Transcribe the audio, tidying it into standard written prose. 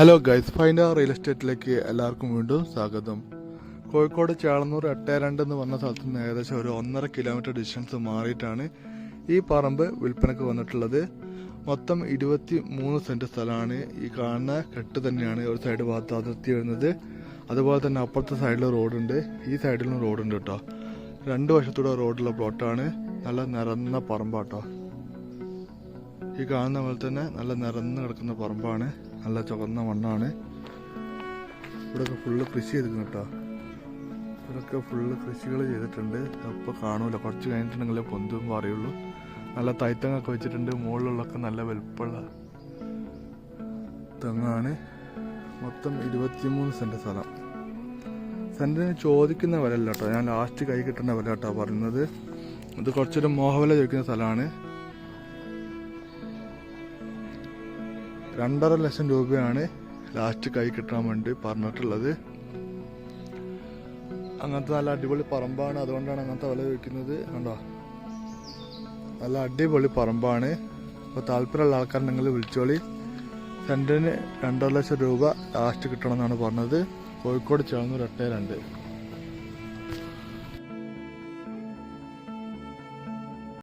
Hello guys, find real എസ്റ്റേറ്റിലേക്ക് എല്ലാവർക്കും വീണ്ടും സ്വാഗതം. കോഴിക്കോട് ചേളന്നൂർ 82 എന്ന് പറഞ്ഞ സ്ഥലത്ത് നിന്ന് ഏകദേശം ഒരു 1.5 കിലോമീറ്റർ ഡിസ്റ്റൻസ് മാറിയിട്ടാണ് ഈ പറമ്പ് വിൽപ്പനക്ക് വന്നിട്ടുള്ളത്. മൊത്തം 23 സെന്റ് സ്ഥലമാണ്. ഈ കാണുന്ന കെട്ട് തന്നെയാണ് ഒരു സൈഡ് ഭാഗത്ത് അതിർത്തി വരുന്നത്. അതുപോലെ തന്നെ അപ്പുറത്തെ സൈഡിൽ റോഡുണ്ട്, ഈ സൈഡിലും റോഡുണ്ട് കേട്ടോ. രണ്ട് വശത്തൂടെ റോഡുള്ള പ്ലോട്ടാണ്. നല്ല നിറഞ്ഞ പറമ്പാട്ടോ. ഈ കാണുന്ന പോലെ തന്നെ നല്ല നിറഞ്ഞു കിടക്കുന്ന പറമ്പാണ്. നല്ല ചുവന്ന മണ്ണാണ്. ഇവിടെയൊക്കെ ഫുള്ള് കൃഷി ചെയ്തിരിക്കുന്നു കേട്ടോ. ഇവിടെയൊക്കെ ഫുള്ള് കൃഷികൾ ചെയ്തിട്ടുണ്ട്. അപ്പോൾ കാണൂല, കുറച്ച് കഴിഞ്ഞിട്ടുണ്ടെങ്കിലേ പൊന്തുമ്പോൾ അറിയുള്ളൂ. നല്ല തൈത്തങ്ങൊക്കെ വെച്ചിട്ടുണ്ട്. മുകളിലുള്ളൊക്കെ നല്ല വലുപ്പമുള്ള തെങ്ങാണ്. മൊത്തം 23 സെന്റ് സ്ഥലം. സെന്റിന് ചോദിക്കുന്ന വില അല്ല കേട്ടോ, ഞാൻ ലാസ്റ്റ് കൈ കിട്ടുന്ന വില കേട്ടോ പറയുന്നത്. ഇത് കുറച്ചൊരു മോഹവില ചോദിക്കുന്ന സ്ഥലമാണ്. 2.5 ലക്ഷം രൂപയാണ് ലാസ്റ്റ് കൈ കിട്ടാൻ വേണ്ടി പറഞ്ഞിട്ടുള്ളത്. അങ്ങനത്തെ നല്ല അടിപൊളി പറമ്പാണ്, അതുകൊണ്ടാണ് അങ്ങനത്തെ വില ചോദിക്കുന്നത്. കണ്ടോ, നല്ല അടിപൊളി പറമ്പാണ്. അപ്പോൾ താല്പര്യമുള്ള ആൾക്കാരുണ്ടെങ്കിൽ വിളിച്ചോളി. സെന്റിന് 2.5 ലക്ഷം രൂപ ലാസ്റ്റ് കിട്ടണമെന്നാണ് പറഞ്ഞത്. കോഴിക്കോട് ചേളന്നൂർ 82.